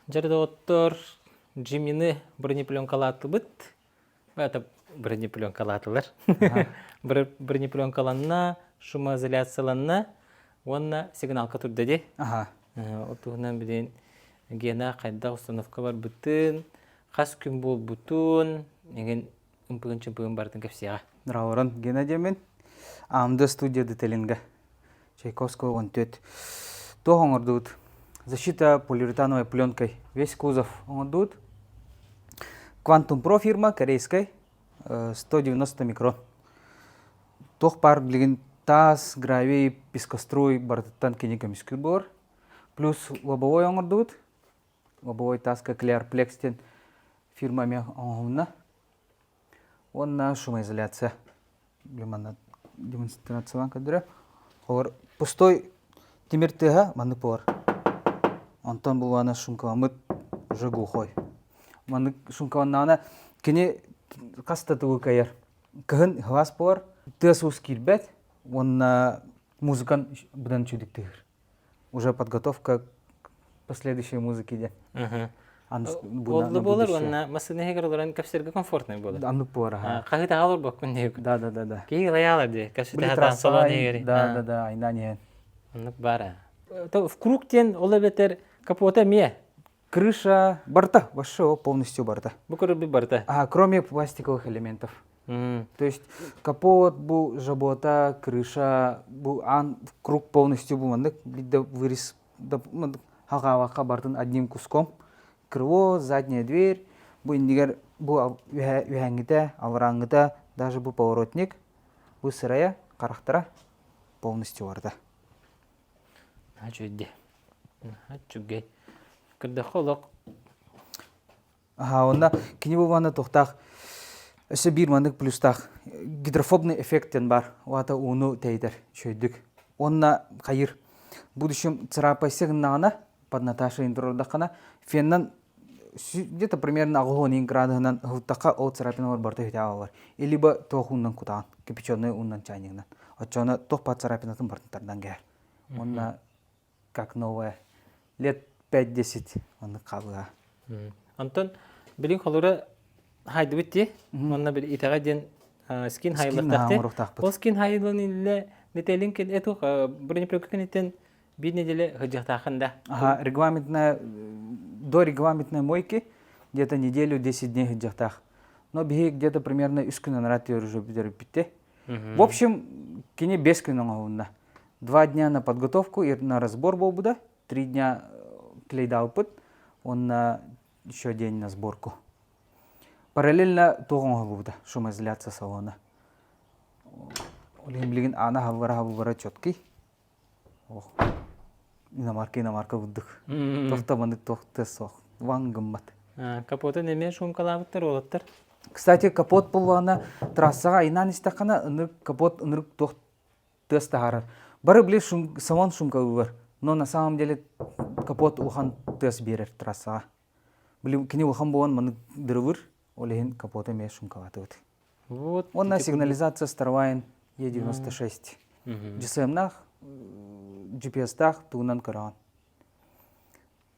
Жарды оттор Джимини бронепленкалаты быт. Это бронепленкалатылар. Бронепленкаланна, шумоизоляцияланна, онна сигналка турдади. Отуғынан білен гена қайда установка бар бүтін, қас күн бол бүтін, еген үмпігін бардың көпсияға. Рауран Геннадий мен амды студияды теленге. Чайковского он тет. То оңырдуд. Защита полиуретановой пленкой. Весь кузов оңырдуд. Quantum Pro фирма корейской. 190 микрон. Тох пар билген таз, гравий, пескоструй, бартыттан кенеге мискül бор. Плюс лобовой оңырдуд. Лобовой тазка Clearplex фирма ме оңырдуна. Онна шумоизоляция. Блимана демонстрациялан кадыра. Хор пустой темиртыга маны пор. Антон булвана шумкаламыт уже глухой. Маны шумкаланна кене кастатыгы каяр. Кыгын хвас пор. Тыс ускилбет. Онна музыкан бдан чудиктыгыр. Уже подготовка к последующей музыке. Олды болар, онна масыны хегер оларын кәпсерге комфортный болар. Анны пор. Қағыта алыр бақ күндегі. Да. Кейі лаялар де, кәпсерге хатан солон егері. Да, айна не. Оннық бара. В кругтен олы бетер капота мия? Крыша борта, вообще полностью борта. Бұкыры бі барта? Кроме пластиковых элементов. То есть капот, бу жабота, крыша, бу круг полностью бу мандык, бидда вырез, хага бартын одним куском. Крыло, задняя дверь, бу индигер, бу вихангита, аврангита, даже бу поворотник, бу сырая, карахтара полностью борта. Ачуде. Ачуге. Кырда холок. Онда кини бу вана тохтах. Өсі бір мандық плюстақ гидрофобный эффекттен бар. Оата уну тейдер шөйдік. Онна қайыр. Будущем царапайсығыннағына, под Наташей интрордақына, феннан где-то примерно ағылғын градығынан ғылттаққа ол царапиналар барты өте ағалар. Илибо тоқуннан кутаған, кипяченый уннан чайнигнан. Отчона тоқ под царапинатын бартынтардан кәр. Онна как новая. Лет 5-10 онны қабыға. Антон, білін қолыры хайды бітті, онна бір итаға ден скин хайлықтақты. Ол скин хайлығын илі нетелін кен әтуқ бронепленкасын еттен бір неделе ғыжықтақында. До регламентной мойки где-то неделю 10 дней ғыжықтақ. Но бігі где-то примерно 3 күн анарат уже бітті. В общем, кене 5 күн оңауында. 2 дня на подготовку и на разбор был бы, 3 дня клейда опыт, он на еще день на сборку. Параллельно тоғын ғылуыда, шумоизоляция салона. Олеген білген ана хабывара четкий. Иномарка бұддық. Тоқта бандық тоқты соқ. Вангым бат. Капоты неме шумкалабыттар олаттар? Кстати, капот болуана трассаға айнан істақана капот ынырық тоқты стағарар. Бары біле салон шумкалы бар. Но на самом деле капот ухан тыс берер трассаға. Біле кене ухан болуан маны дырывыр. Олеген капота ме шумкалаты өт. Онна сигнализация Starline E96. GSM-нақ, GPS-тақ туғынан қараған.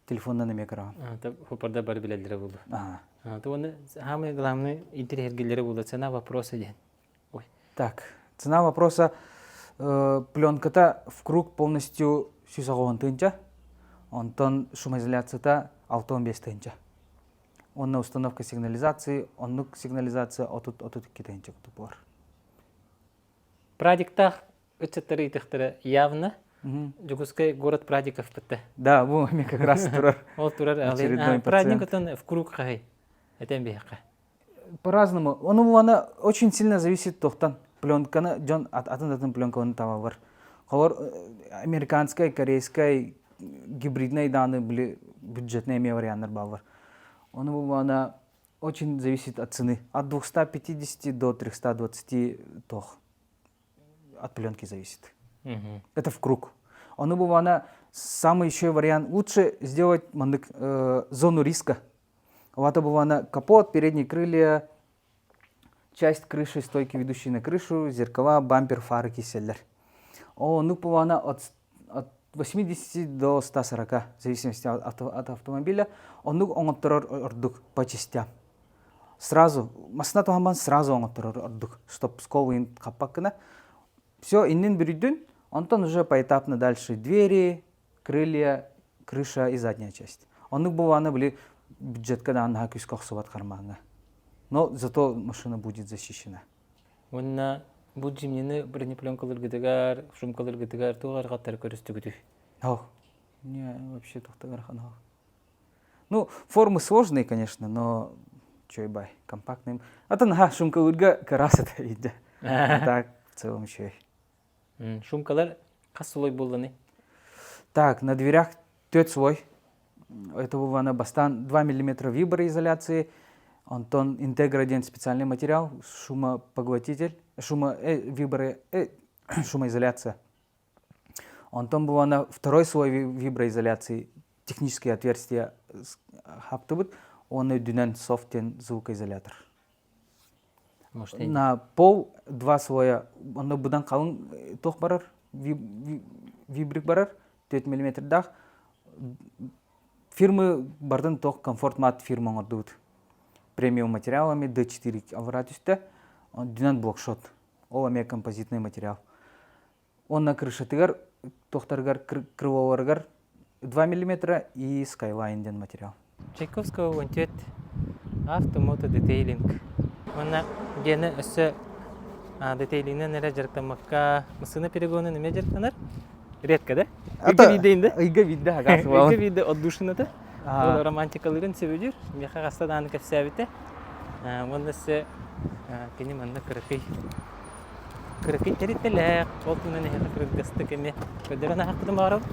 Телефоннан еме қараған. Хопарда бар білелері болды. Оны хамы главный интерьергелері болды. Цена вопроса ден. Так, цена вопроса пленката в круг полностью сюзағуын тынча. Онтон шумоизоляцията 6-15 тынча. Онна установка сигнализации, оннук сигнализация отут кетенчек тупор. Прадиктах үтсеттері итіқтері явно. Жүгіскай город прадиков бітті. Да, бұл мен как раз тұрар. Ол тұрар. Прадник отын в круг қағай. Этен бейққа. По-разному. Оны очень сильно зависит тоқтан. Пленканы, жон атын пленка оны таба бар. Қолар американскай, корейскай, гибридный даны бюджетный еме варианттар бар. Он очень зависит от цены. От 250 до 320 тох. От пленки зависит. Это в круг. Самый еще вариант. Лучше сделать зону риска. Капот, передние крылья, часть крыши, стойки, ведущие на крышу, зеркала, бампер, фары, киселлер. От 80 до 140, в зависимости от автомобиля, он оңоттырар ордук по частям. Сразу, масына туғанбан сразу оңоттырар ордук, чтоб сковын қаппақына. Все, иннен бүрүйдін, онтон уже поэтапно дальше двери, крылья, крыша и задняя часть. Онық буваны білі бюджетка да анна күз қоқсубат қармағына. Но зато машина будет защищена. Онна бұл жемнені бронепленкалар гідігар, шумкалар гідігар, туғар қаттар көрісті күті. Не, вообще тоқтағар қанау. Ну, формы сложные, конечно, но чой-бай, компактный. Атын шумкаларга карасы да иді. Так, в целом чой. Шумкалар қас слой болданы? Так, на дверях 4 слой. Это бывано бастан 2 мм виброизоляции. Антон интеградиент специальный материал, шумопоглотитель, шумоизоляция. Антон бывано второй слой виброизоляции, технические отверстия хаптыбыт, он и дюнен софтен звукоизолятор. На пол 2 слоя, он будан қалың тоқ барар, вибрик барар, 4 мм дақ. Фирмы бардын тоқ комфорт мат фирма ордуд. Премиум материалами D4 авратюсте, дюнен блокшот, оламе композитный материал. Он на крышатыгар, тоқтаргар, крыловаргар 2 мм и Skyline ден материал. Чайковского вонтет автомото детейлинг. Онна гені өсі детейлингнен әрі жарықтамаққа мысыны перегоны неме жарықтанар? Редко, да? Үйгі видейін, да? Үйгі виде, ағасы бауын. Үйгі виде отдушынаты. Ол романтикалырын сөбедер. Меха қаста даны кәпсі әбіті. Онда сі кені манда кірікей. Кірікей тәреттелі, қолтыңнан әйті кірікгісті кеме. Көдерін ақыдым бағарау?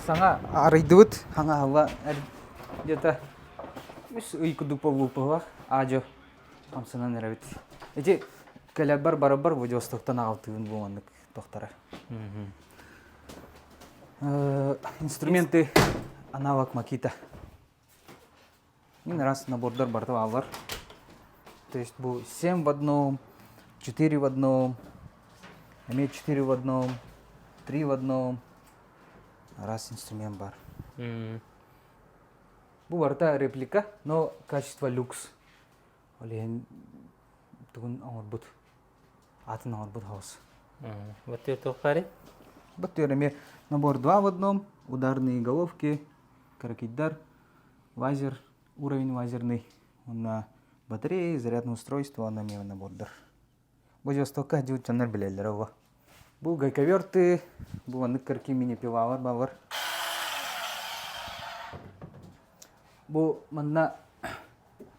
Саңа арайдывыт, хаңа хава где-то үйкі дупа-лупа ажо амсынан әрәбет. Эти кәләк бар-бар вадиостоктан ағалтығын болғандық тоқтары. Инструменты аналог макита. Мен раз набордар барды алар. То есть бұл 7 в одном, 4 в одном, 4 в одном, 3 в одном. Раз инструмент бар. Бұл барда реплика, но качество люкс. Олеген тұғын аңырбұд. Атын аңырбұд хаос. Вот ты тоқпары? Баттерами набор 2 в одном, ударные головки, каракиддар, лазер, уровень лазерный, на батареи, зарядное устройство, на мне набордар. Владивостока дют чанар билелерова. Бу гайковерты, бу ныкарки мини-пилалар бавар. Бу манна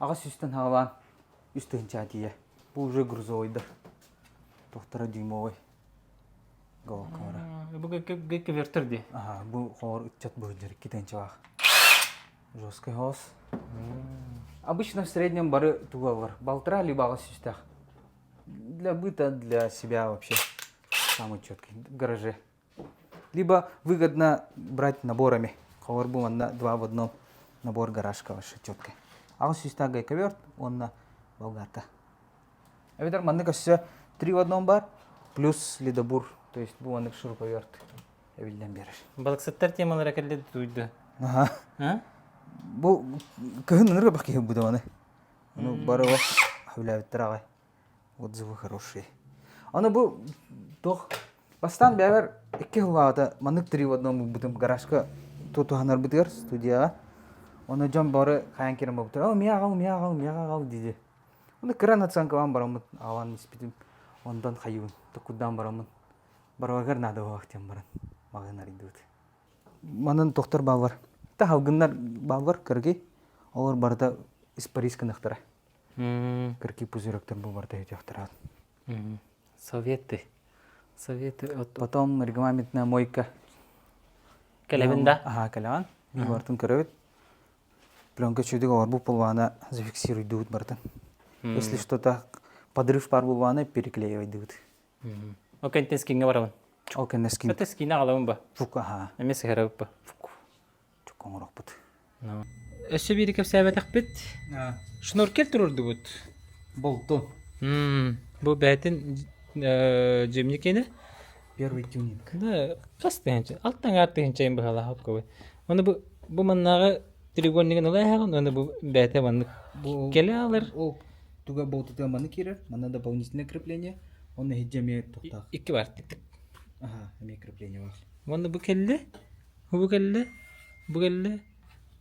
ағас үстін хаван, үстін чатия. Бу уже грузовойдар. Тоқтара дюймовой. Бұл гайковертер де? Бұл қор үтчат бөйдер, кетен чавақ. Жесткий хос. Обычно в среднем бары туга бар. Болтера либо ағас үстях. Для быта, для себя вообще самый четкий в гараже. Либо выгодно брать наборами. Ховар был на 2 в одном набор гаражка ваша четкий. А вот сюда гайковерт, он на болгарка. А видар манныка все 3 в одном бар плюс ледобур, то есть был маннык шуруповерт. Я видел берешь. Балаксаттар темалар әкелді туйды. Бұл көхін нырға бақи бұды маны. Бары ва хавляветтер ағай. Отзывы хорошие. Аны бұл тоқ бастан бәвер 2 хылағыда маннык 3 в одном бұдым гаражка тұтуғанар бұдығар студияға. Оны жан бары қаян керім бұдыр. Мияғау дейді. Оны кіран атсан каван барамын. Ауан іспетім. Ондан қайуын. Тұқудан барамын. Барвағар нады уақытен баран. Мағын аридуд. Манын тоқтар бавар. Та халгыннар бавар кірге. Олар барда испарийскі нақтара. Кірге пузыректер бұл барда өтеқтарад. Советы. Потом регламентная мойка. Кәлебін да? Кәлебін. Бартын көрөбет. Пленка чудыга бар бұл полвана зафиксируй дуд бартын. Если что-то подрыв пар булваны переклеивай дуд. О кәнтенскинге барабын? О кәнтенскин. Өті скина қалауын ба? Фук, Әмесі қарауып ба? Фук. Чук оңырақ бұд. Өсі бері кәп сәбәт ақпет? Шнур кел тұрырды бұд? Болтон. Бұл бәтін жемнекені? Первый тюнинг. Да, кастыгынча. Алттан артыгынча им бахала хоккобы. Оны бу маннагы треугольнигин улайхагын, оны бу бәте манны келе алыр. Ол туга болтыта маны кирер, мана дополнительное крепление. Он хиджаме тоқтақ. Икки бар. Тик-тик. Ага, эме крепление бар. Оны бу келе, бу келе.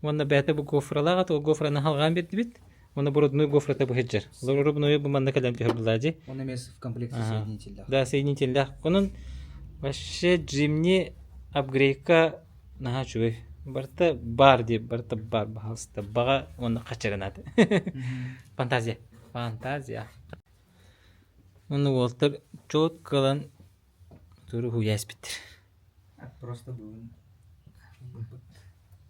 Оны бәте бу гофралага, то гофраны халган бит бит. Оны бурудную гофрата бу хеджер. Лорубную бу манна калам тихаблади. Он имеется в комплекте соединителя. Да, соединитель. Onun вообще джимни апгрейдка наха чуй. Барта бар деп, барта бар бахалста. Бага оны качыранат. Фантазия. Оны Уолтер чоткалан туру хуяс биттер. Просто был.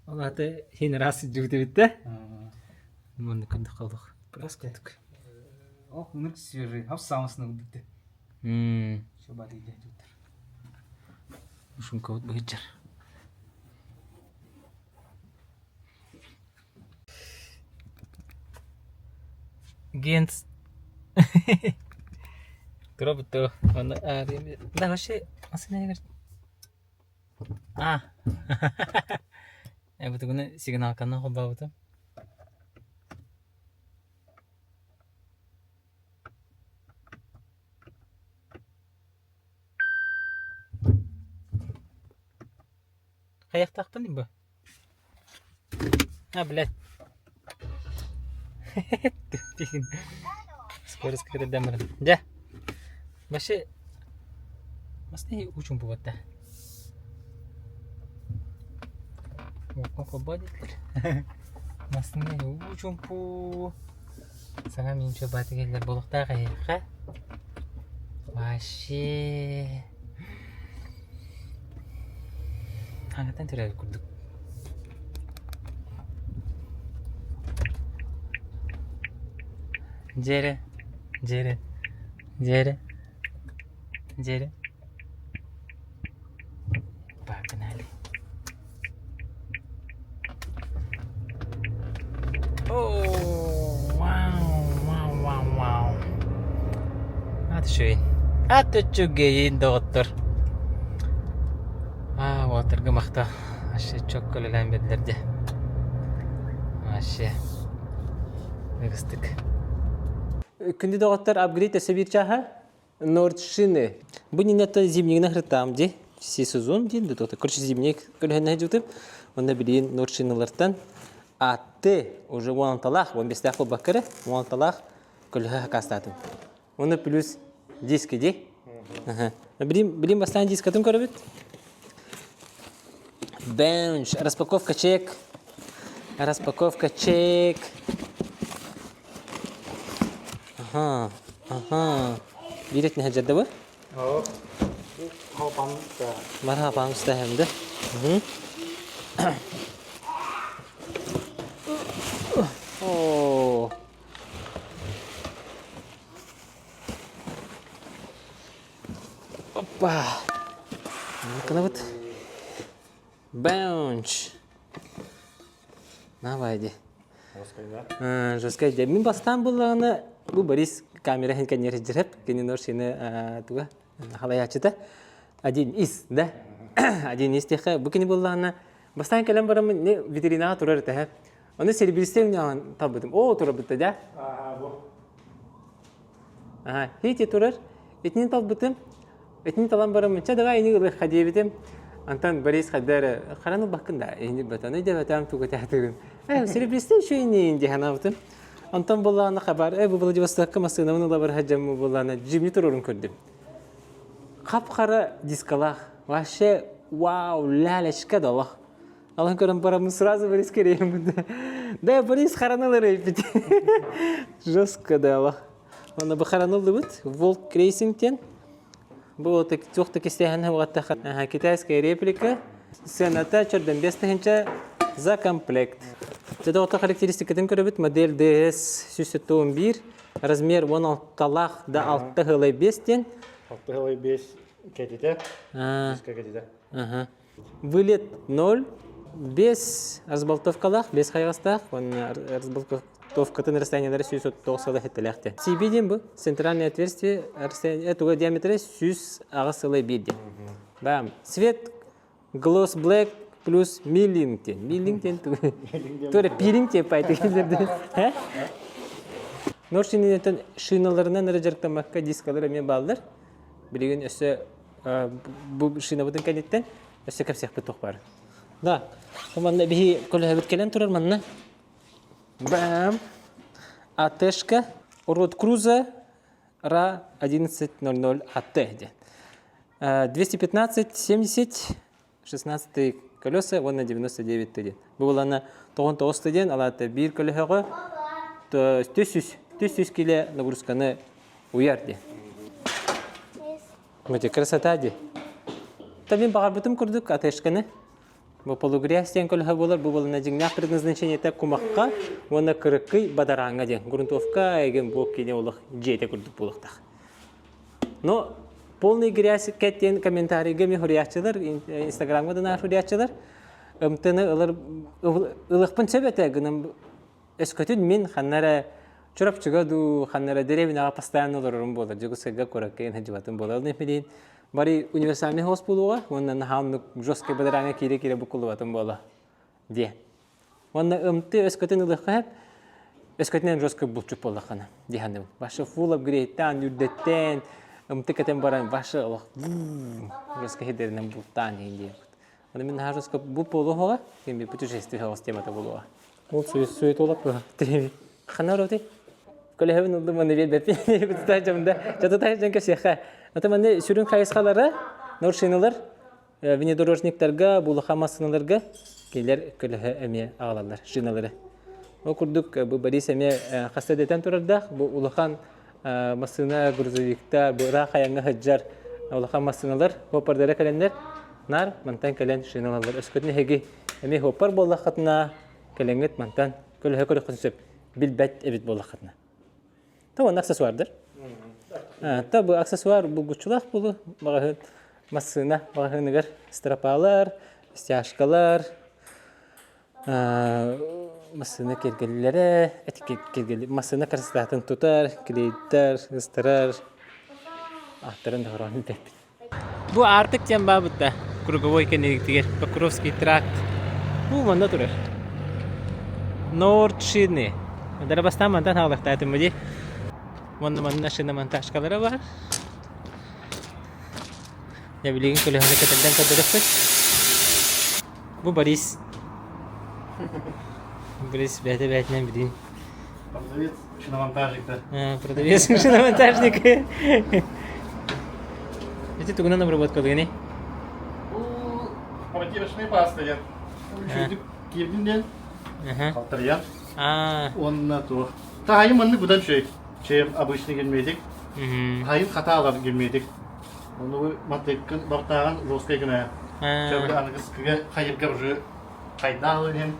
Олаты хин раз жүгді битті. Мұны күнді қалдық. Раскаток. Ох, ну свежий. А в самосына битті. Шоба дейді жүктір. Ушын көт бұйджар. Генц. Тұра бұтты. Оны әрі. Да, вообще, асына егер. Бұты күні сигнал қанна қолба бұты. Қаяқ тақпын дейм бі? Біләт. Скорость когда дамырын. Да. Вообще, масны учим бұватта. Оқо бадеттер. Масны учим бұ. Саңа менше баты келдер болықта қайыққа. Вообще. Аңғаттан түрәді күрдік. Жері. Bakın hali. Oh, wow. Hadi şöyle. Hadi çok iyi doktor. Waterga maqta. Aşağı çok kalalan bedlerdi. Aşağı. Nıgıstık. Күнді доғаттар апгрейд әсәбір чаға Нордшины. Бұл нетті зимнігіні ғырттам де. Все сезон дейін. Көрші зимнік көлгенне жүтіп. Онда білейін Нордшынылардан. Атты уже уанталақ, 15 қыл бақыры, уанталақ көлгі қастатын. Оны плюс диски де. Білейін бастан дискатын көрі біт. Бенч. Распаковка чек. Ага. Билет не хаджады бу? Мархабам стахымды. Опа. Bakın evet. Bench. Навайди. Жесткайда. Мен бастан болғаны бұл Борис камера хенкенер жүріп, кенен оршыны туға халаячыда. Один из, да? Один из теха. Бұл кені болғаны бастан кәлем барамын не ветеринарға тұрар тәхіп. Оны серебристен жағын табыдым. О, тұрар бұтты, да? Хейте тұрар. Етінен табыдым. Етінен талан барамын. Чадыға ені ғылық қадебетім. Антон Борис қадары қараны бақында. Ені батаны да батам туға тәхтігін. Серебристен шөйіне енді ғана бұтым. Антон болғаны қабар. Бұл Владивостокқа масығына мұнылы бар хаджамы болғаны жимні тұрырын көрдім. Қап-қара дискалақ. Ваше, вау, ләләшқа да Аллах. Аллах көрім барамын сразу Борис кереймін. Да, Борис қаранылыр өйпіді. Жестко да Аллах. Оны бұл қаранылды бұд. Волк рейсингтен. Бұл тоқты кестеғаны бұғаттақы. Китайская реплика. Сената 45-ші за комплект. Жадағыта характеристикатын көрібіт. Модель DS-611. Размер 16-лақ да 6,5-тен. 6,5 кәдеді. Дискі кәдеді. Вылет 0. Без разболтовкалақ, без қайғастақ. Разболтовка грунтовкатын расстояниялары 190 хеттелехте. CB бу центральное отверстие расстояние туга диаметры 100 агысылы бирде. Бам. Свет gloss black плюс миллингтен. Миллингтен тура пиринг деп айтылды. Норшиннен шиналарынан режертамакка дискалары мен балдар. Билеген өсө бу шинабытын кенеттен өсө кепсек бит бар. Да. Команда бихи коле биткелен турар манна. Бам. АТшка Урод Круза РА 1100 АТ. 215 70 16 колеса, вон на 99 тыден. Бұл ана 99 тыден, алаты бір колеһаға 300 келе нагрузканы уярды. Өте красота де. Табин бағар бұтым күрдік атешканы. Бұл полугрястен колеһа болар, бұл болына жеңнақ предназначение та кумаққа, оны кырыққы бадараңа ден. Грунтовка еген бұл келе олық жейте күрдік болықтақ. Но полный грязь кеттен комментарийге ми хурячылар, инстаграмга да хурячылар. Ымтыны ылықпын сөбеті гыным өскөтін мен ханнара чурап чыгаду, ханнара деревинаға постоянно оларым болар. Жүгісіға көрәккен хәджібатын болар. Нефедейін бари универсальный хост болуға, онын хамны жоске бадараңа кире-кире бұқылуатын болар. Де. Онын ымты өскөтін ылыққа әп, өскөтінен жоске бұлчып болаққаны. Деханды. Башы фулап грейттен, үрдеттен, ымты кәтен баран башы олық. Жоске хедерінен бұлттан дейін. Оны мен жоске бұлт болуға, кембе путешествие хост темата болуға. Ол сөйт олап ба. Ханар өте? Көлі ұлды мұны бәппен, күтті жамында, жаты тайжан көсеқа. Ота мәнде сүрін қайысқалары, норшиналар, венедорожниктарға, бұлыға масыналарға келер көлі әме ағалалар, шиналары. Ол күрдік бұл Борис әме қаста дәтен тұрардақ, бұл ұлыған масына, грузовиктар, бұл рақ аяңға ғаджар ұлыған масыналар, хопардары кәлендер, нар, мантан кәлен шиналалар. Өскөтіне хеге әме хопар болақ қатына, кәленгет мантан көлі көрі құсып, білбәт әбет болақ қатына. Та он аксессуардыр. Та бұл аксессуар бұл күчулақ бұлы, бағағын масына, бағағынығыр стропалар, стяжкалар, масына кергелері, масына қарсыстатын тұтар, клейттар, ұстырар, ақтарын да ғырауын бәппін. Бұл артық тем бабытта, круговой кенедіктігер, Покровский тракт. Бұл манда тұрар. Нордшины. Дарабастан мантан хағылықтайтын бұде. Манна шына монтажкалары бар. Я білеген көлі ғазекетелден көдіріқпіз. Бұл Борис. Борис бәті-бәтінен білейін. Продавец шиномонтажника. Продавец шиномонтажника. Это тугунан обработка лыны. Противочные пасты. Чудик кирдинден. Калтырьян. Он на то. Тайым анны будан чем обычно gelmedik. Hayır hatalar gelmedik. Onu matematik baktan жесткая гына. Çabuk anıgıskıga hayırga уже кайдалын.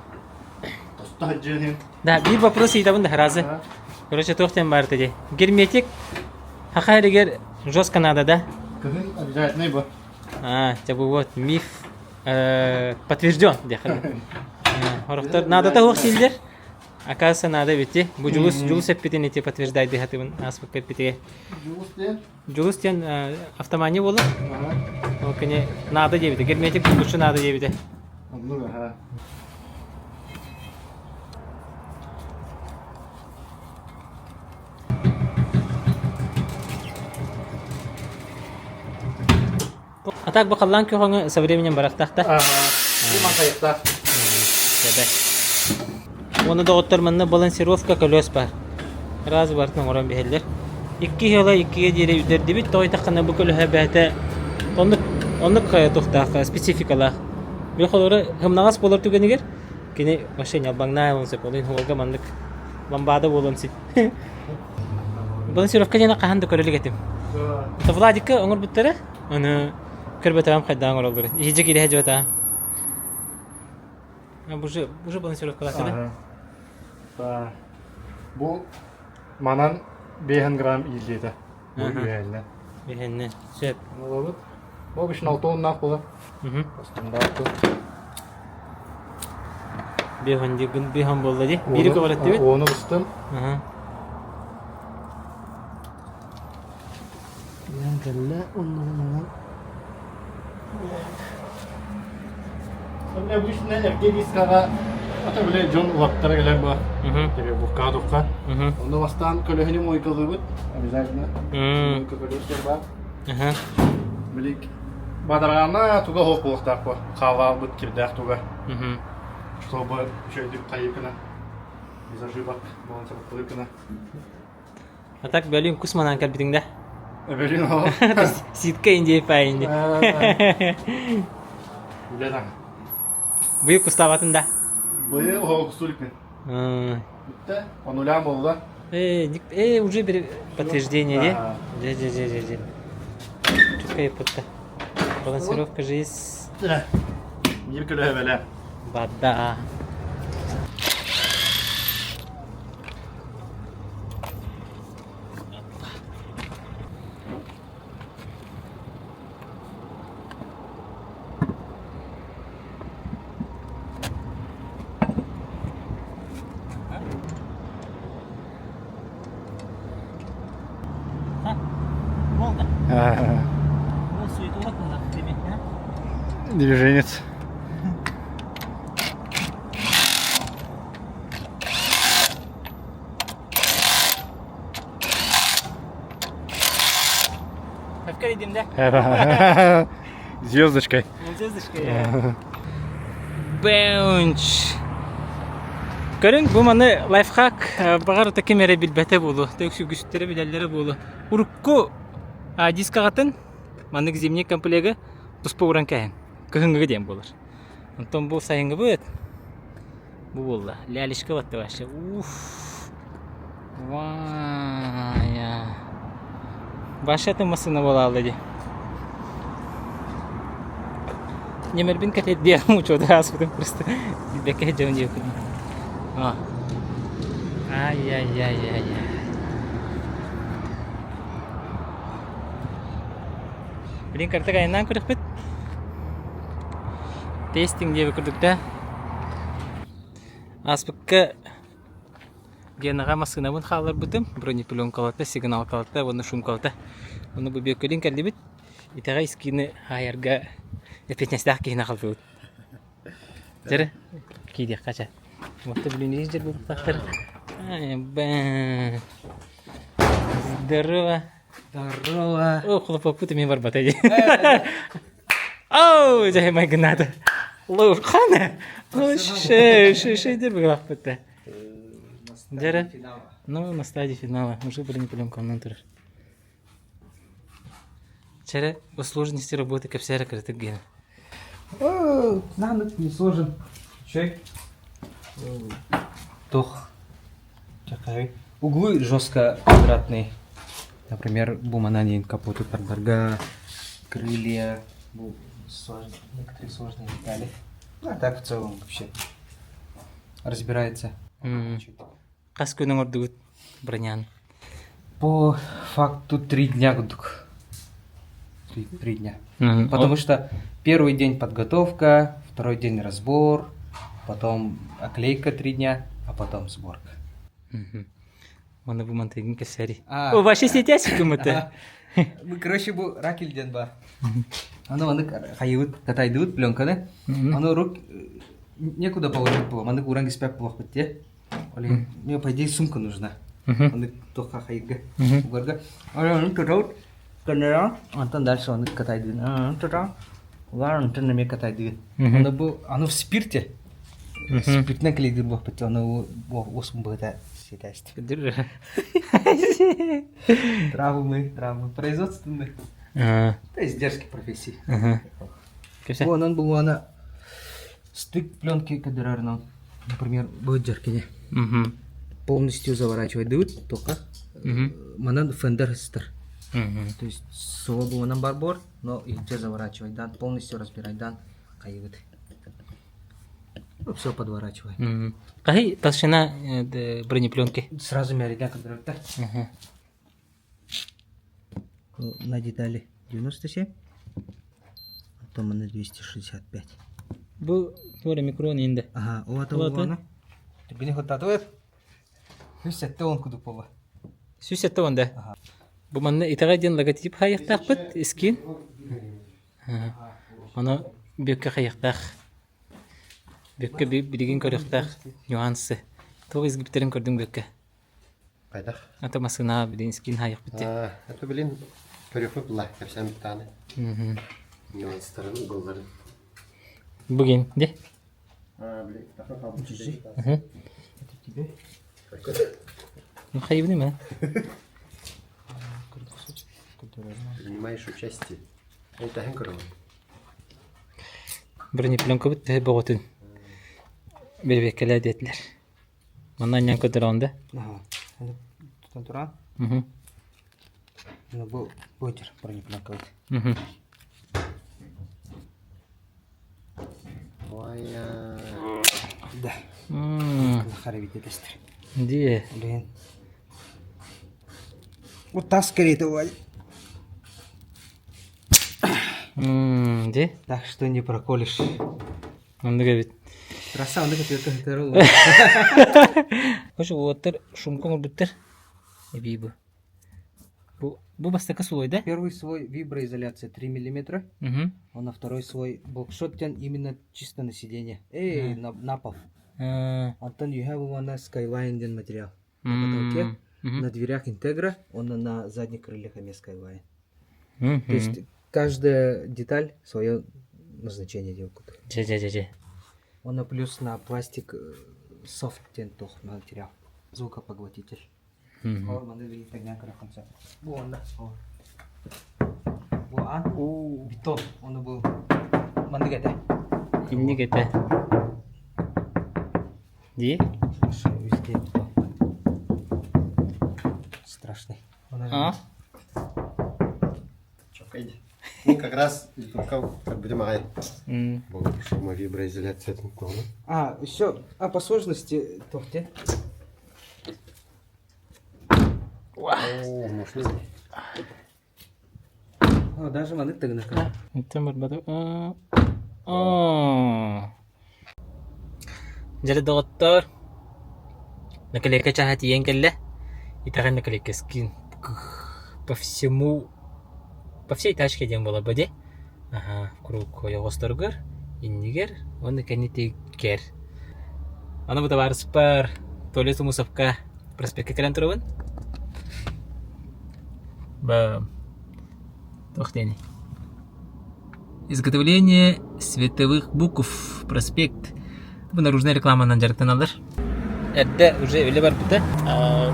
Тостаджын. Да, bir вопрос итабын да разы. Короче, тоқтен бар теде. Герметик хахайригер жестко надо, да? Обязательно его. Тябу вот миф подтвержден. Надо того сильдер. Оказывается, надо ведь bu julus hepbiten eti подтверждайды хатыбын аспык кепите. Julus тен автомани болу. Ол кене надо дебите. Герметик лучше надо дебите. А так бақаллан көхаңы со временем барақтақта. Маңқайықта. Оны да оттарманна балансировка колес бар. Разы бартын оран бәхелдер. 2 хела 2-ге дере үдерді бит, той таққана бұл көлі бәті онық тоқтақ спецификалақ. Бір қолыры ғымнағас болар түгенігер, кені машин албаңна олынсып, олын олға мандық ламбада болынсып. Балансировка дені қағанды көрілік етім. Владикка оңыр бұттары, оны көрбетағам қайдан оңыр олдыр. Ежі келе әжі батағам. Бұл балансировка лақыды. Bu manan 5 gram ilgili. Bu üyeline. Beğenli. Söp. Olur. Bu bir şunaltı ondan kola. Standartı. Бехан дегін бехан болды де. Бері кабарат дебет. Оны ыстым. Яндалла оннан. Сонда обычно эркедискага ата биле жон улактара келер ба. Теге букадукка. Онда бастан көлөһүнү мойкалыбыт. Обязательно. Мойка көлөстер ба. Билик бадарана туга хокулуктар ба. Калабыт кирдак туга. Чтобы чөйдүк кайыкына. Без ошибок. Болонса кылыкына. А так бәлем кусманан кәлбитиңдә. Эбелин о. Ситка инде пайынды. Биледан. Быйыл кустабатында. Быйыл хокустуликпен. Битте. Онулям болду. Уже бір подтверждение, де? Же. Чутка епотта. Балансировка жизнь. Бир көлөһө беле. Бада. Движенец. Хавкар едем, да? Звездочкой. Звездочка, Бәунч. Көрің, бұл маны лайфхак бағар өті кемері білбәті болу. Тәукші күшттері біләлері болу. Урукку диск ағатын, маны зимний комплегі тұспа ұран кәйін. Көхіңгі дем болыр. Онтон бұл сайынғы бұд. Бұл болды. Ләлішкі батты башы. Уф. Вая. Башы әті масына бола алды де. Немербин кәтет де мұчоды аспыдым просто. Бәкә жауын де өкілім. Ай. Білін карта қайынан көрік біт? Тестинг деп көрдік та. Аспыққа генаға масынабын қалар бұдым. Бронепилон қалатта, сигнал қалатта, оны шум қалатта. Оны бұл бекөлін кәлді біт. Итаға искені айарға әпетнестақ кейіна қалды бұд. Жәрі? Кейде қача. Мықты білін еждер бұл тақтыр. Здорово. О, құлапапыты мен бар батайды. Оу, жай май гынады. Лаур, қаны? Шейдер бұл ақпытты. Жәрі? Ну, на стадии финала. Уже бронепилен комнан тұрыр. Жәрі, бұл сложности работы кәпсәрі кірітік гені. Нанық не сложен. Чай. Тох. Чакай. Углы жестко квадратные. Например, бумананин, капоты, подборга, крылья. Некоторые сложные детали. А так в целом вообще разбирается. Қас көнің орды өт бронян? По факту 3 дня гудук. 3 дня. Потому что первый день подготовка, второй день разбор, потом оклейка 3 дня, а потом сборка. Оны бұл мантайгын кәсәрі. О, вообще сетясик кümіті? Короче, бұл ракелден ба. Аны қайыуыт, катайдыуыт пленканы. Аны рук некуда положить было. Аны уранги спяк плохо бітте. Мне, по идее, сумка нужна. Аны тоққа қайыға. Угарга. Аны тұтауыт. Кәнера. Антон дальше аны катайдыуын. Тұтау. Олар антон неме катайдыуын. Аны бұл, аны в спирте. Спиртна клейдыр бұл бітте. Аны осым бұғыда сетәсті. Травмы. Производственные. Это издержки профессии. Вон был она стык пленки кадырарный. Например, будет джеркине. Полностью заворачивать дают только манан фендер стар. То есть соло был нам барбор, но и где заворачивать дан, полностью разбирать дан, кайвит. Все подворачивай. Какая толщина бронепленки? Сразу меряя кадырарта. На детали 97, потом на 265. Bu tuore mikrofon indi. Ага, ота угана. Бини хотатып. Хүсетте он кудуп болла. Süsette onda. Bu manna itağa den logotip hayıqtaqpıt iskin. Ona büyükke hayıqtaq. Büyükke bilgin körüqtaq. Nüansı. Toğ izgipterin gördüm büyükke. Қайдақ? Ata masına bilin iskin hayıq bitti. Это, блин, көрөкпөп бұлай, кәпсән біттаны. Нюанстарын, голдарын. Bugün de. Блин, тақы қабыл чүйдей. Hayıbını mı? Принимаешь участие. Это хен көрөм. Birini plenka bitti boğutun. Bir bekele dediler. Mandan yan kadar onda. Ага. Тутан туран. Bu бочер пронипланкавыт. Ой, Да. Харабит этестер. Diye. Блин. Вот так скорее давай. De. Так что не проколешь. Onda gabit. Трасса он только второй. Hoş otur şumkon bitter. Ebi bu. Bu bastaka suloyda. Первый свой виброизоляция 3 миллиметра, а на второй свой блокшоттен именно чисто на сиденье. На пол. Антон, you have one Skyline ден материал. На потолке, на дверях Integra, он на задних крыльях Skyline. То есть каждая деталь свое назначение делает. Че. Он плюс на пластик софт ден тох материал. Звукопоглотитель. Bu onda. Bu an. Beton. Onu bu. Mandi gete. İnni gete. Di? Везде бетон. Страшный. Çok iyiydi. Как раз как будем ағай. Бұл шума виброизоляцияның көңі. Еще. По сложности тохте. О, мощный. Даже маны тыгны. Это барбаду. Jadi doktor. Наклейка чахати енгелле. И таган наклейка скин. По всей тачке дем была баде. Ага, круг коёгосторгор. Иннигер, он наканитигер. Ана бу товар спар. Толесу мусавка. Проспект келен турабын. Изготовление световых букв. Проспект. Bu наружная рекламадан жарыктан алар. Эрде уже өле бар бите.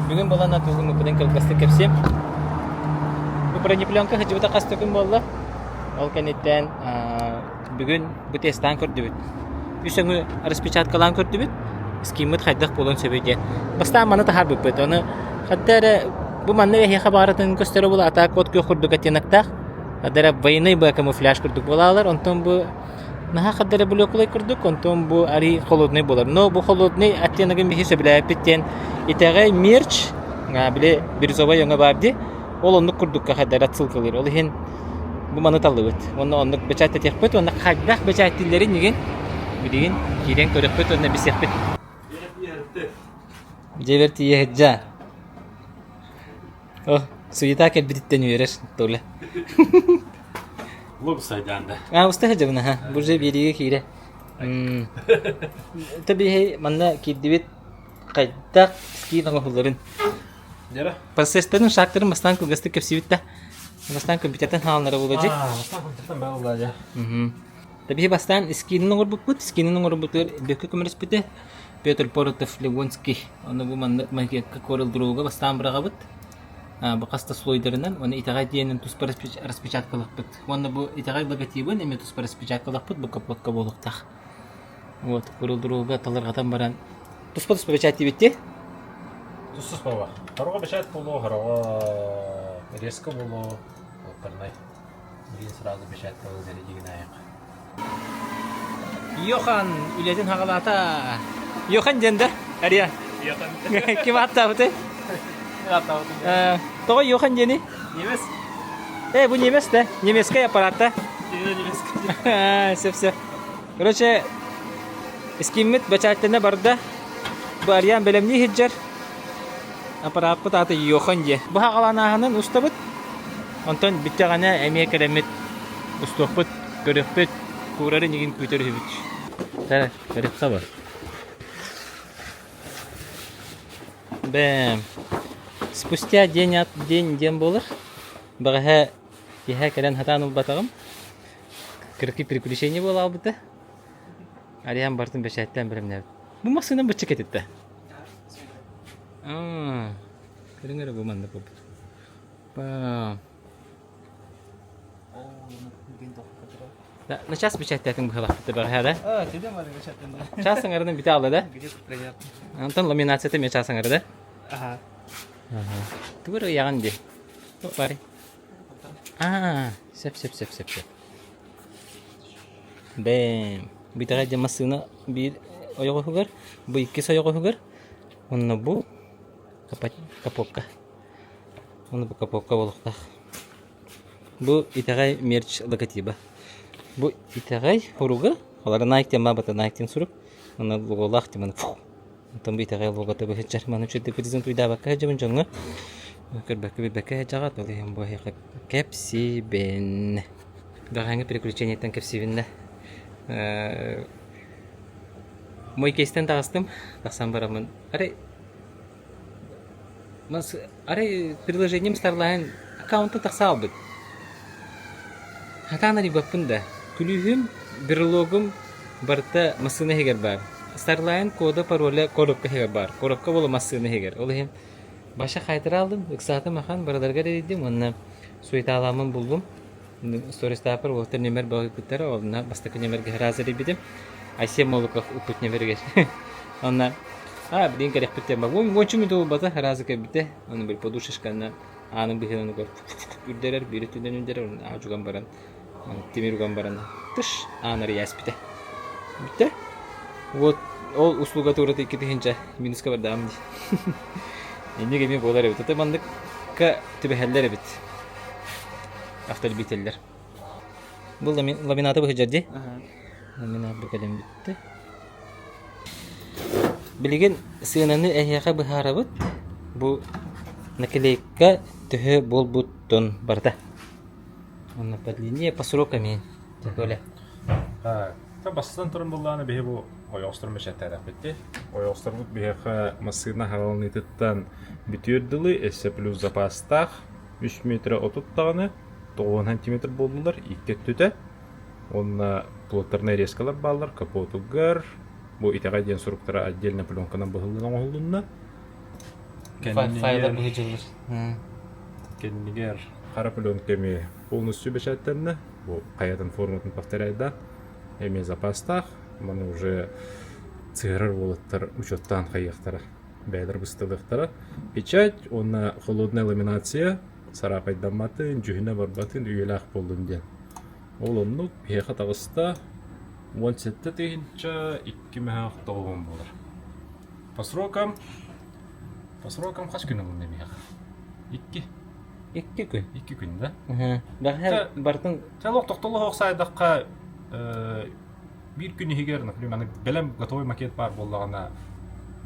Бүгүн балана тулгун куден калгасты кепсем. Бу бронепленка хажыбыта касты күн болду. Ал кенеттен бүгүн бу тесттан көрдүбүт. Үсөңү распечаткалан көрдүбүт. Скимит хайдак болон сөбөйден. Баста маны тахар бүпөт. Аны хаттар бу манны хе хабарын көстөрө була ата код көрдүк атенактак. Адара войны ба камуфляж көрдүк болалар. Онтон бу наха хаддары блоклай көрдүк. Онтон бу ари холодный болар. Но бу холодный аттенагын бихисе биле биттен. Итагай мерч, биле бирзовай яңа барды. Ол онны көрдүк хаддары ссылкалар. Ол хен бу маны талыбыт. Онны печатта техпет, онны хаддак печаттилери неген билген кирен көрөкпөт, онны бисекпет. Жеверти ехджа. Суета кел биттен үйрер толе. Лук сайданда. Уста хажабына ха. Бу же бириге кире. Таби манна киддибит кайдак скинага хулларын. Нера? Процесстарын шактарын бастан кылгасты кепсибитте. Бастан компьютерден хаалнары болажы. Бастан компьютерден баа болажы. Таби бастан скинин орбут, скинин орбутер бөкө көмөрөс бите. Петр Поротов Левонский, оны бу манна макетка корылдырууга бастан брагабыт. Бақаста слойдерынан, оны итағай дейінен тұспа распечаткалық бұд. Оны бұл итағай логотипін әме тұспа распечаткалық бұд, бұл каплотқа болуқтақ. Вот, көрілдіруға таларғадан баран. Тұспа печатти бітті? Тұспа ба. Харуға печат болу, харуға резко болу. Отырнай. Кейін сразу печат болу зәре деген аяқ. Йохан, үлетін хағалата. Йохан денді, әрия. Кем атта бұты? Тоғы Йохан дені? Немес? Бұл немес да? Немеске аппаратта? Немеске. Все. Короче, скиммит бачаттана барда. Бу арьян белемни хиджар. Апараппы таты йохан де. Бу хақаланағынан ұстабыт. Онтон биттағана әмия кәлемет ұстуқпыт, көріқпыт, курары неген көтері хүбіт. Тәрі, көріққа бар. Бәм. Спустя день болыр. Бағаға еға кәлен хатан ұл батағым. Кіркі приключение бол албыты. Ариян бартын бәшәттен білімнер. Бұл мақсынан бұтчы кететті. Көріңері бұл маңда бұл. Бәм. На час бәшәттәтің бұл қалақпыты бағаға да? Тедем ады бәшәттен. Часың арыдың біте алды да? Где-то приятно. Антон ламинацияты мен часың арыды? Ага. Түгір ұяған де. Бari. Сеп. Бәм. Битаға демасына бір ойығы хүгір. Бұл иккес ойығы хүгір. Онына бұл капокка. Оны бұл капокка болуқтақ. Бұл итағай мерч логотипа. Бұл итағай құруғы. Олары найктен бабата найктен сұрып. Оны логолақ деманы фу. Онтан бұл итағай логотипа хеджар. Маным шетті президент ұйда баққа жабын жоңы. Бәкке жағат олайын бұл хеқі кәпсибен. Бағаңы приключениеттен кәпсибенді. Мой кейстен тағыстым. Тақсан барамын. Арай приложением старлайын аккаунтын тақса албыд. Хатан ари баппын да. Күлігім, берлогым барта масыны хегер бар. Старлайын кода пароля коробка хегер бар. Коробка болу масыны хегер. Олайын баша қайтыр алдым, ұқсатым ақан бараларға дедім, онына суйта аламын бұлдым. Стористапыр, оқтар немер бағы күттері, олына бастықы немерге разыр ебедім. Айсем молықақ ұпыт немергер. Онына, білейін кәрек біттер баг. Ончы мүді ол бата разы кәбітті. Оны бір подушышқанына аның бігін оны көр. Үрдерер, бері түнден үндерер, ажуған баран. Темир уған баран. Тыш, анары яс біті. Бітті. Ол услуга тұраты екі тігінші минуска бар дамын дей. Енді кеме болар әбіт. Ота бандыққа түбәхәлләр әбіт. Автор бителлер. Бұл ламинаты бұғы жерде. Ламинат бұл кәлем бітті. Білген сығынаны әйяға бұғар әбіт. Бұл накілейкка түхі бол бұттын барда. Оны подлиннее по сроками. Тәкөлі. Бастан тұрын болғаны бейі бұл ойоқстыр мәшәттәрі бітті. Ойоқстыр бұд бейіқі масығына ғалын етіттен бітірділі әсі плюс запастақ 3 метр отыттағыны 9 сантиметр болдылар, 2 түті. Онына плоттарына резкалар балар, капотугар. Бұл итаға ден сұрықтары отдельно пленканан бұғылдың оғылдыңна. Файлар бұғы жылыр. Кеннігер қара пленками полностью бәшәттәріні. Бұл қаятын форматын повторяйда. Эми запастах, маны уже циграр болыттар учеттан қайықтары, бәйлер бұстылықтары. Печать, оны холодная ламинация, сарапайдан батын, жүхіне бар батын, үйелақ болдың ден. Ол онны пейқа тағыста 17 тегінші 2 мәғақ тоғын болыр. По срокам қаш күні бұлды мейқа? 2 күн. 2 күн, да? Баға бартын... Тәліқ тоқтылы оқсайдаққа bir gün higer, например, белем готовый макет бар болғана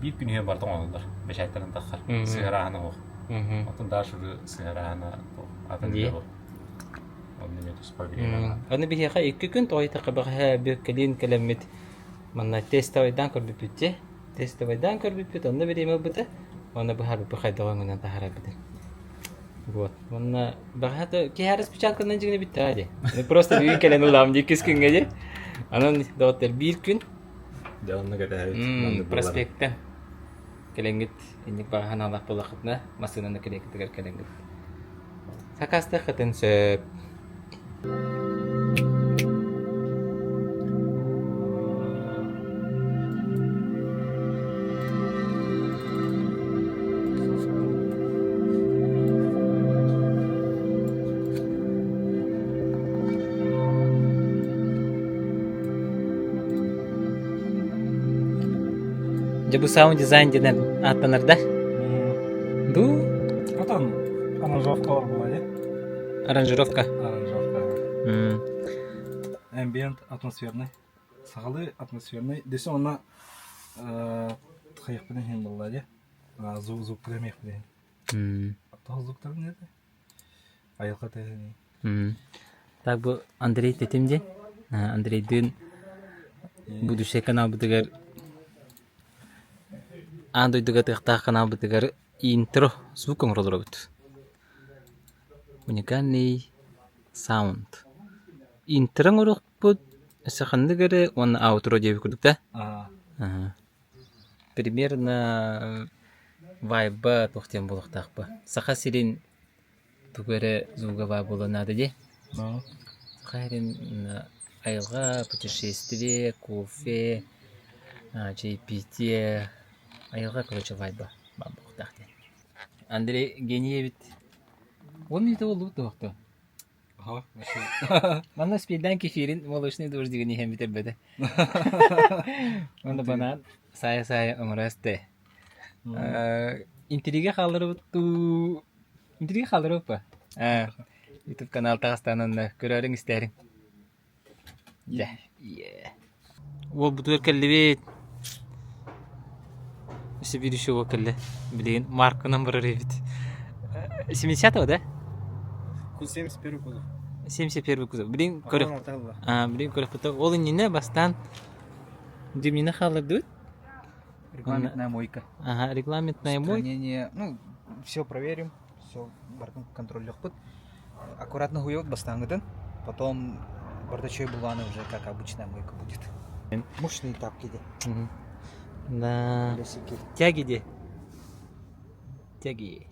bir gün higer бардың олар. Бешайттарын таққар, сығырағаны оқ. Отын дашыры сығырағаны атын деп оқ. Оны мен тұспа білген. Оны бігеға 2 күн тоғайты қабаға бір кәлін кәлемет. Манна тестовайдан көрбіп бүтте. Тестовайдан көрбіп бүт, оны бір емел бүті. Оны бұхар бүпі қайдауан ғынан тағара бүті. Вот. Оны бағаты кейәріс печатканнан жігіне бітті әде. Просто бүгін кәлен ұлам 2 күнге де. Анан доғаттар 1 күн. Дәуінні кәді әйт. Проспекттен. Кәленгіт. Ендік бағахан алақ болақытына. Масынаны кәленгіттігер кәленгіт. Сақасты қытын сөп. Бұл саунд дизайн деген аттаныр да? Ду? Атан аранжировкалар болады. Аранжировка? Аранжировка. Ambient, атмосферный. Сағалы атмосферный. Десе она тхаяқ білен хен болла де. Звук білемек білен. Аттағы звуктар не де? Айылға тәйіне. Так bu Андрей тетемде. Андрейдин будущий канал бутыгар андойдуга тыктаа канал бутыгар интро звуком родробут. Уникальный саунд. Интро ngorokput сахандыгары он аутро деп күрдүк да. Примерно вайба тохтен болуктакпы. Саха сирин тугары звуга вай болонады де. Хайрин айылга путешествие, кофе, чаепитие. Айылга, короче, вайба. Бабуктакте. Андрей Гениевит. Он не того лут тохто. Ага, Мана спидан кефирин молочный дождь деген хем битербеде. Онда банан сая умрасте. Интрига халырып Интрига халырып па. YouTube канал тагыстанан көрөрүң истерин. Да. Ол бутур келлебет. Все видишь его келле. Блин, марка номер ревит. 70-го, да? 71 кузов. 71 кузов. Блин, көрөк. Блин, көрөк буту. Ол инне бастан демине халырды. Регламентная мойка. Ага, регламентная мойка. Хранение, ну, все проверим, все бартын контроль лёгпыт. Аккуратно хуёк бастангыдын. Потом бардачой буланы уже как обычная мойка будет. Мощные тапки де. Да. Колесики. Тяги де. Тяги.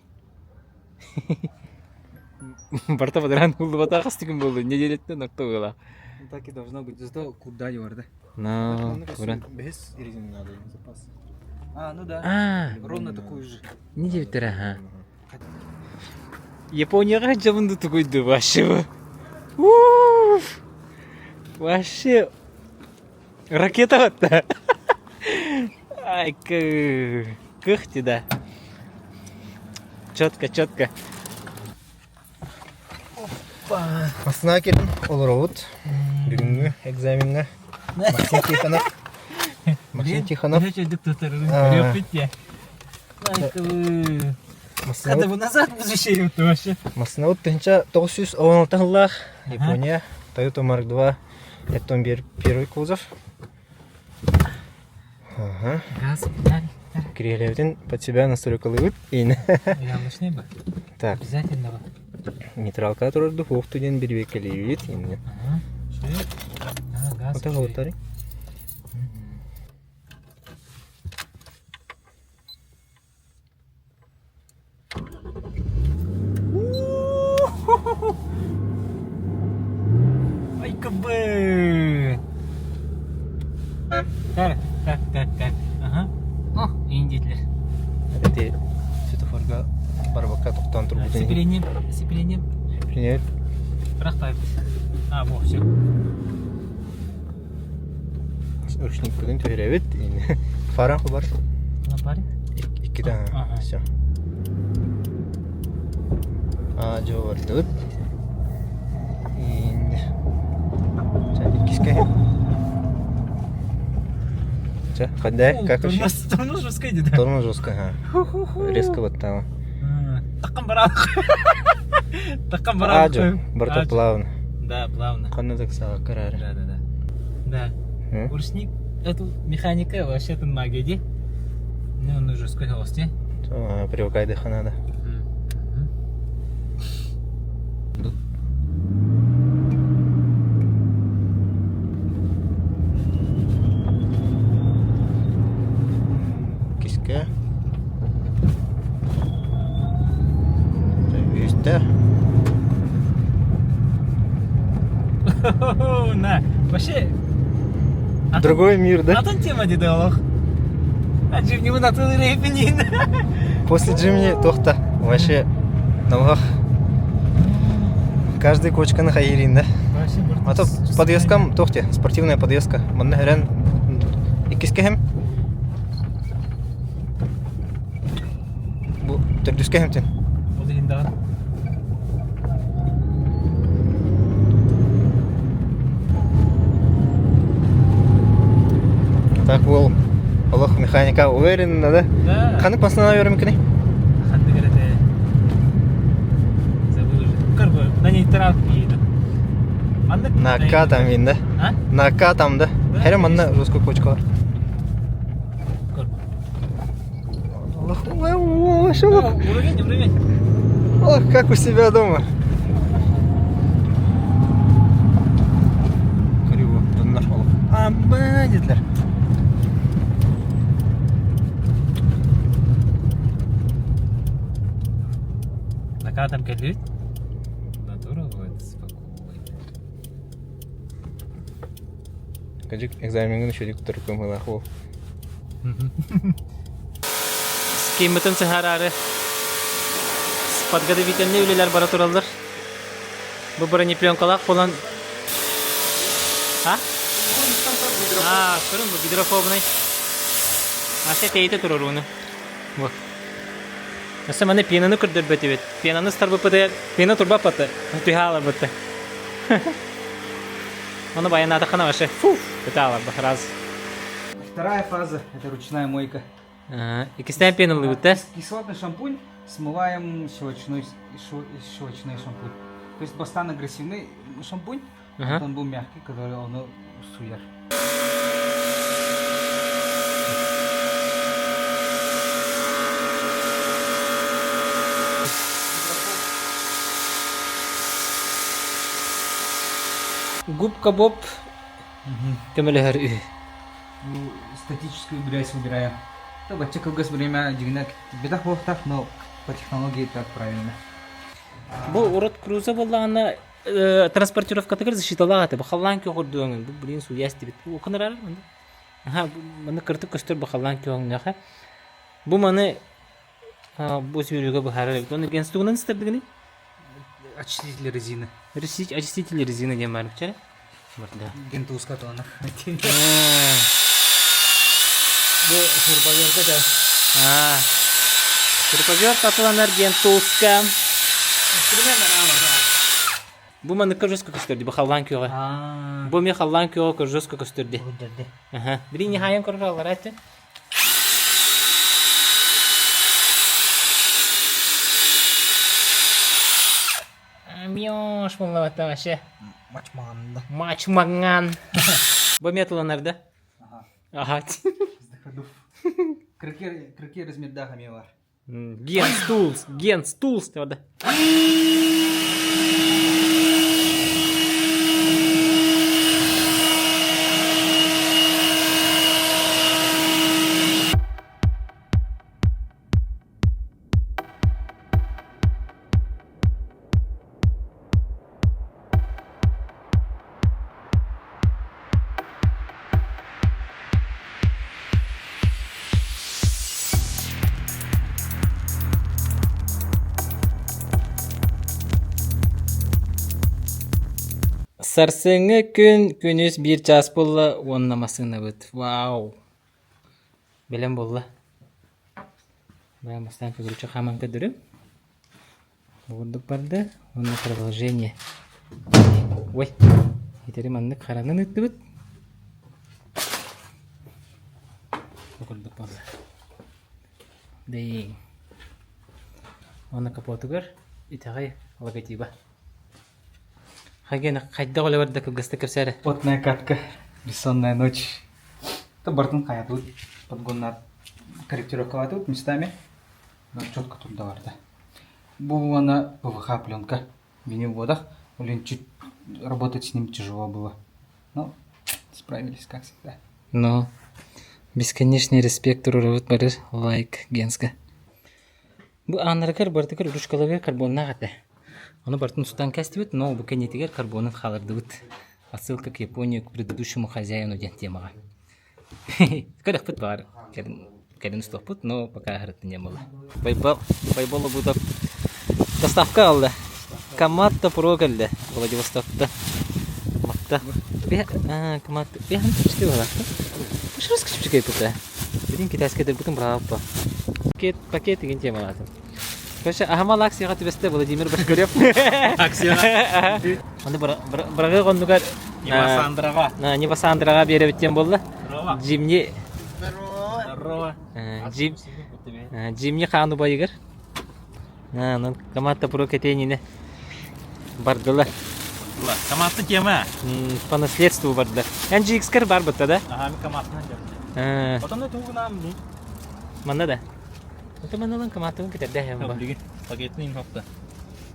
Барта бадран улыбата хастыгын болду. Неделеттен нокто была. Так и должно быть. Зато куда не варда. На, буран. Без резины надо, запас. Ну да. А, Ровно такую же. не девтер, ага. Японияга жабынды тугуйду вообще. Уф! Вообще ракета вот-то. Ай, кыхти, да. Четко. Астана келдім, олар ауыт. Бүгінгі экзаменға. Максим Тихонов. Когда вы назад возвращаете вообще? Маснауд тынча 916 жыллах. Япония. Toyota Mark II. Это первый кузов. Ага. Газ, педаль. Крилевден под себя настройкалывают. Яблочный бы. Так, Обязательно бы. нейтралка турар духовку ден бирбекелевит. Ага. Швед. Газ. Вот это вот тари. Ай, кабы. Так. Ага. О, индитлер. Это светофорга барбака тоқтан тұрып Сцеплением. Принять. Рахтайбыз. Вот, все. Ручник бүгін төребет. Фаран бар. На паре? Iki tane. Ага. Все. Ağacı vardı. İndi. Sen ikisi Че, ходай, как вообще? Тормоз жесткий дейді. Тормоз жестко, ага. Резко вот там. Таққан барам. Аджо, барта плавно. Да, плавно. Қанна так сава карары. Да. Ручник, это механика вообще там магия, де? Ну, он уже сколько Привыкай дыха надо. Киска. Üstte. На, вообще... Другой мир, да? Атын тема деді олық. Джимни на тылы рейпенин. После Джимни тохта. Вообще, налах. Каждый кочканы хайрин, да? А то подвескам тохте, спортивная подвеска. Манна херен икискехем. Бу төрдүскехем тен. Ол деген дағы. Так был олох механика уверен, да? Да. Ханы пасына верим кини? Ханды керете. Забыл уже. Карбо, на нейтралку едет. Нака там вин, да? А? Нака там, да? Херем манна русскую почку бар. Карбо. Олох, шолох. Уровень. Ох, как у себя дома. Криво, доннар олох. Бандитлер. На там келит? Натура будет спокойно. Кажик экзаменгін шөдік тұрып лаху. С кем-то сахарары. С подготовительные үлелер бара туралар. Бу бара не пленкалак болан. А? Көрін бу гидрофобный. Аша тейті турар оны. Вот. Аса маны пенаны күрдір бөті бет. Пенаны старбы пыты, пена турба пыты. Түйхалар бөті. Оны баянады қана башы. Фуф! Бөті алар бақ раз. Вторая фаза – это ручная мойка. Икістен пеналы бөті. Кислотный шампунь смываем щелочной шампунь. То есть бастан агрессивный шампунь, Ага. он был мягкий, который он суер. Губка Боб. Кемелер үй. Статическую грязь убираем. То бачка кылгас время дигнак бедах так, но по технологии так правильно. Бу урод круза боллағына транспортировка тагыр защиталағаты. Бақалан ке ғырдуыңын. Бу блин суясты бит. Бу оқыныр арар мында. Ага, маны кыртып көстер бақалан ке оңын. Бу маны бу сөйлеуге бұхарар бит. Оны генстуғынан істердігіне? Очиститель резины. Очиститель резины дем бар бічәрі? Бұрда. Гентуска тона. Бу шурпаверка да. Шурпаверка атыланар гентуска. Бу маны кыржысқа көстерді, бу халлан кеуға. Бу ме халлан кеуға кыржысқа көстерді. Бірі не хайын көрір алар әтті? Мьош боллаватта башы. Мачманда. Мачмаган. Бу ме атыланарда? Ага. Крыки размерда хамевар. Ген стулс да. Сарсыңы күнүс bir час болла, оннамасыңна бөт. Вау! Белем болла. Бәм бастан фигурча хаман көдірі. Ордық барды. Онна продолжение. Ой! Етері манны қаранын өтті бөт. Ордық болла. Дейін. Онна капотығыр. Итағай логотипа. Хагена, хайда голе варда кылгысты кепсәре. Потная катка. Бессонная ночь. Это бортон хаятут. Подгоннар. Корректировка тут местами. Но четко тут даварда. Была она ПВХ пленка. В виниловодах. Блин, чуть работать с ним тяжело было. Но справились, как всегда. Но бесконечный респект уровут бары лайк генска. Бу анаркар бартыкар урушкалавер карбонна гата. Оны бартын сутан кастибет, но бу кенетигер карбонын халырдыбыт. Отсылка к Японии, к предыдущему хозяину ден темага. Кадах пыт бар. Калин стопут, но пока грыты не было. Байбола будут доставка алды. Каматта прогальды Владивостокта. Матта. Каматта. Бехан тачты была. Уж раскрепчикай пыта. Один китайский дырбутын браваппа. Пакет деген тема лазым. Короче, ахамал акцияға түбесті Владимир Башкарев. Акцияға? Оны бірағы қондығар... Небасандыраға. Небасандыраға бере біттен болды. Жимни. Жимни хану байгар. Ну каматта про кетенine бардыла. Каматты тема. По наследству барды. Энжи икскер бар бытта да? Ага, ми каматтан. Потом да тугунам ди. Манда да. Это маналан каматтын кетерде hem ба. Билген. Пакетин хопта.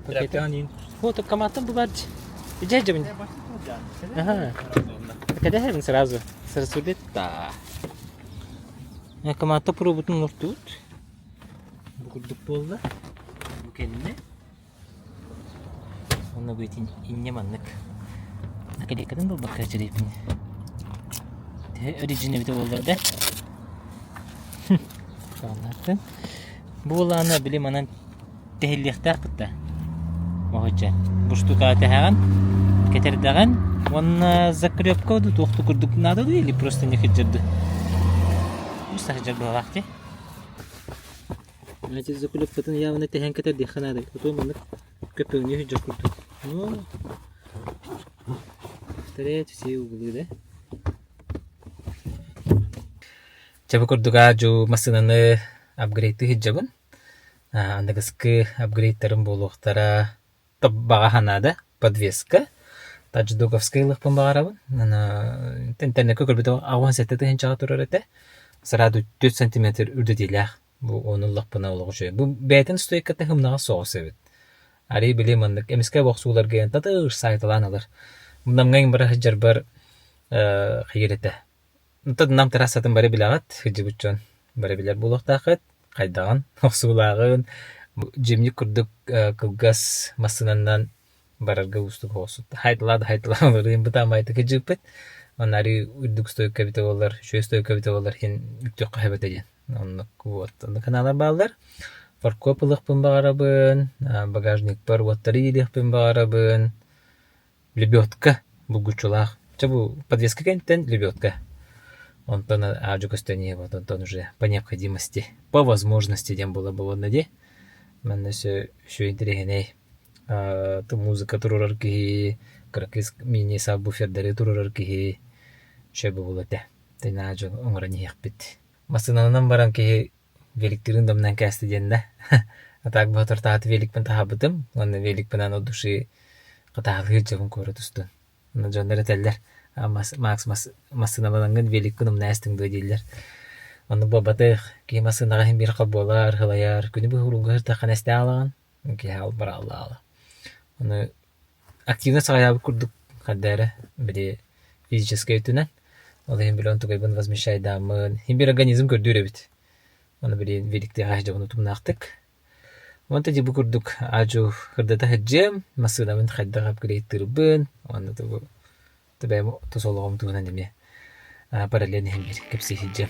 Пакетин. Вот каматтын бу барч. Ижежем. Ага. Когда hem сразу. Сразу да. Я каматта пробутун ортут. Bu kurduk bolda. Bu kendine. Onu bu için ince manlık. Ne kadar kadın da bakar çerepin. De orijinal bir de bollar da. Anlattın. Bu olana bilim anan tehlikte kıtta. Mohoca. Burstu kağıtı hemen. Keterdeğen. Onu zakrıp koydu. Tohtu kurduk nada da ili просто не хиджерді. Уста хиджер бұл вақти. Значит, закулек потом явно тяхен кетер диханады. Потом он көпөңнү хиджер курдук. Ну. Вторая все углы, да? Чаба курдук ажу масынаны апгрейдти хиджабын. Андагыскы апгрейдтерин болуктара таббага ханада подвеска. Тадждуговская лыхпын багарабын. Ана интернетке көрбөтө аган сеттете хенчага турар эте. Сараду 4 см үрдө дейлах. Бу onun лыхпына олгучу. Бу бетин стойкатта хымнага соос эбит. Ари билемандык эмиске боксуулар ген татыр сайталан алар. Мындан гайын бара хыжар бар хыйрете. Нтад нам терасатын бары билагат хыжыбычон. Бары билер булуктакыт кайдаган боксуулагын жемник курдук кылгас масынандан барарга устук болсун. Хайталады бутамайты хыжыппыт. Онари үрдүк стойка бите болар, шөй стойка бите болар хен үктөк кайбет эген. Онны вот. Онны каналар балдар. Фаркоп лыхпын багарабын, багажник бар, ваттари лыхпын багарабын. Лебедка бугучулах. Чабу подвеска кентен лебедка. Онтон ажу костяне, вот онтон уже по необходимости, по возможности дем было бы наде. Мен все интересней. Ту музыка турурарки, кракис мини сабвуфердери турурарки. Шебу булате. Тена ажу оңрани яхпит. Масынанан баран ки великтерин домнан касты денде. Атак батыр таат великпен тахабытым. Оны великпенан одуши катаалгы жабын көрө түстүн. Оны жондары телдер. Макс масыналанган великпен умнастың дойдилер. Оны бабатых ки масынага хим бир каболар, хылаяр, күнү бу хуругар таханасты алаган. Ки хал бара алла. Оны активно саябы курдук каддары бири физический түнен. Олар хим билон тугайбын возмещай дамын. Хим бир организм көрдүрө бит. Оны бири великте гаждабын тумнактык. Онта ди бу курдук ажу хырдата хаджем, масынамын хайдагап грейттербын. Оны тубу Тебе тосологом туган деме. Параллель хем бир кепси хиджем.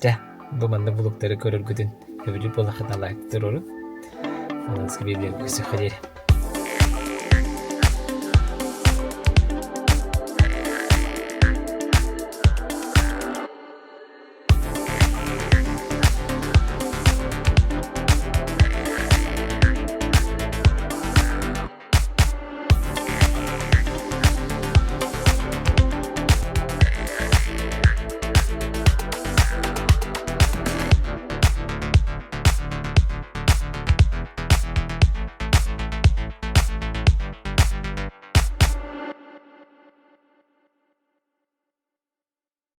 Та, бу манда булуктары көрөр күтүн. Көбүлүп болахат алайт туруру. Анан скибелер көсө хадер.